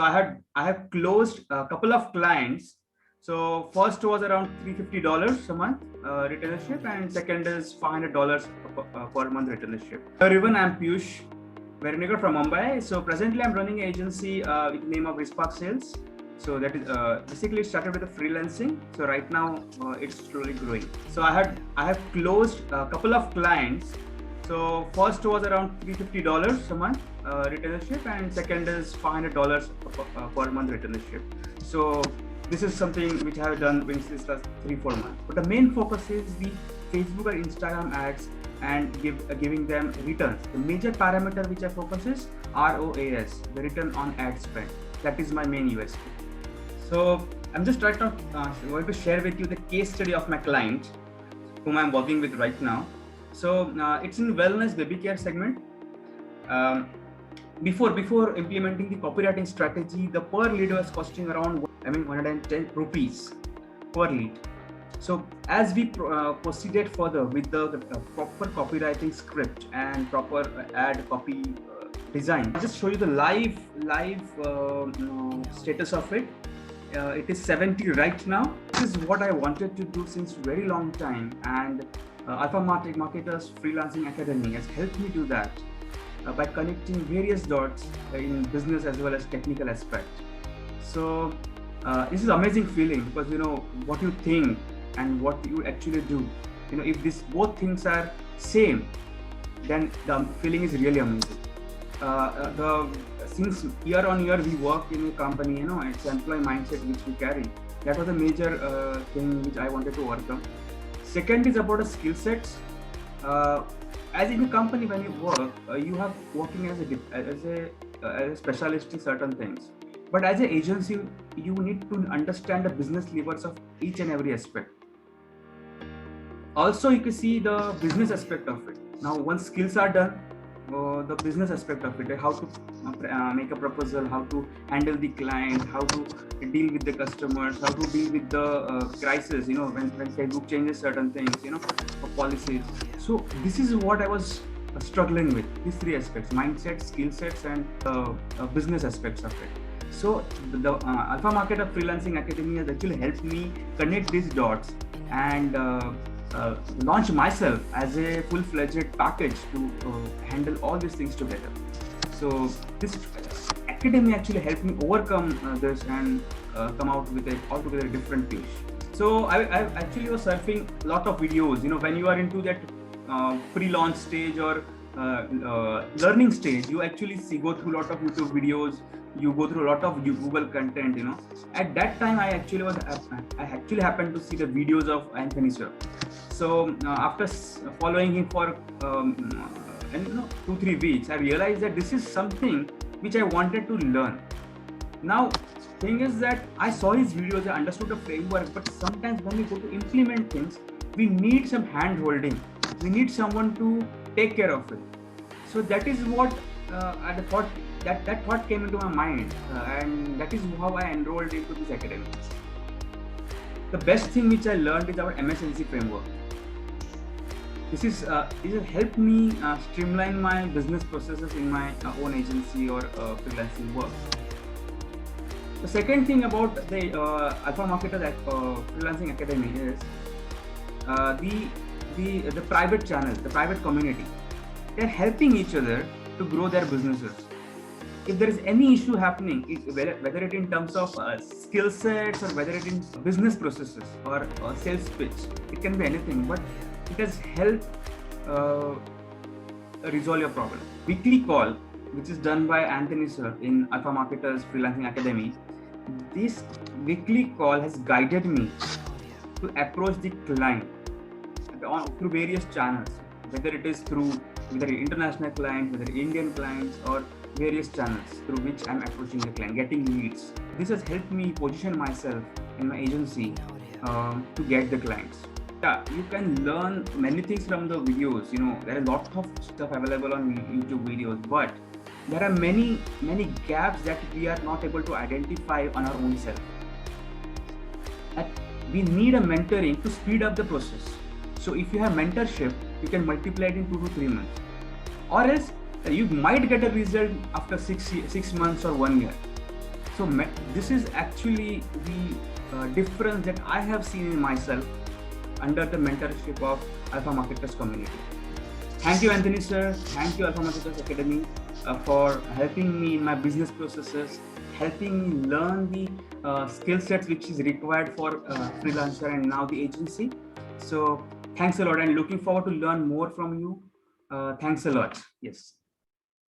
I have closed a couple of clients. So first was around $350 a month retailership, and second is $500 per month retailership. Everyone, I'm Piyush Verniger from Mumbai. So presently I'm running an agency with the name of Rispark Sales. So that is basically started with the freelancing. So right now it's slowly growing. So I have closed a couple of clients. So first was around $350 a month retailership, and second is $500 per month retailership. So this is something which I have done since last 3-4 months. But the main focus is the Facebook or Instagram ads and giving them returns. The major parameter which I focus is ROAS, the return on ad spend. That is my main USP. So I'm just right now going to share with you the case study of my client whom I'm working with right now. So it's in wellness baby care segment. Before implementing the copywriting strategy, the per lead was costing around 110 rupees per lead. So as we proceeded further with the proper copywriting script and proper ad copy design, I'll just show you the live status of it. It is 70 right now. This is what I wanted to do since very long time, and Alpha Marketers Freelancing Academy has helped me do that by connecting various dots in business as well as technical aspect. So this is amazing feeling, because what you think and what you actually do, if these both things are same, then the feeling is really amazing. Since year on year we work in a company, it's employee mindset which we carry. That was a major thing which I wanted to work on. Second is about the skill sets. As in a company, when you work, you have working as a specialist in certain things. But as an agency, you need to understand the business levers of each and every aspect. Also, you can see the business aspect of it. Now, once skills are done, the business aspect of it, how to make a proposal, how to handle the client, how to deal with the customers, how to deal with the crisis, when Facebook changes certain things, policies. So this is what I was struggling with, these three aspects: mindset, skill sets, and business aspects of it. So the Alpha Marketer Freelancing Academy has actually helped me connect these dots and launch myself as a full-fledged package to handle all these things together. So this academy actually helped me overcome this and come out with a altogether different page. So I actually was surfing a lot of videos. When you are into that pre-launch stage or learning stage, you actually go through a lot of YouTube videos, you go through a lot of Google content. At that time, I actually happened to see the videos of Anthony Sir. So after following him for 2-3 weeks, I realized that this is something which I wanted to learn. Now, thing is that I saw his videos, I understood the framework, but sometimes when we go to implement things, we need some hand holding. We need someone to take care of it. So that is what I thought. That thought came into my mind, and that is how I enrolled into this academy. The best thing which I learned is our MSNC framework. This has helped me streamline my business processes in my own agency or freelancing work. The second thing about the Alpha Marketer Freelancing Academy is the private channel, the private community. They're helping each other to grow their businesses. If there is any issue happening, whether it in terms of skill sets or whether it in business processes or sales pitch, it can be anything, but it has helped resolve your problem. Weekly call, which is done by Anthony Sir in Alpha Marketers Freelancing Academy. This weekly call has guided me to approach the client through various channels, whether it is through international clients, whether Indian clients, or various channels through which I'm approaching the client, getting leads. This has helped me position myself in my agency to get the clients. Yeah, you can learn many things from the videos. There are lots of stuff available on YouTube videos, but there are many gaps that we are not able to identify on our own self. We need a mentoring to speed up the process. So if you have mentorship, you can multiply it in 2 to 3 months, or else you might get a result after 6 months or 1 year. So this is actually the difference that I have seen in myself under the mentorship of Alpha Marketers community. Thank you, Anthony sir. Thank you, Alpha Marketers Academy, for helping me in my business processes, helping me learn the skill sets which is required for freelancer and now the agency. So thanks a lot, and looking forward to learn more from you. Thanks a lot. Yes.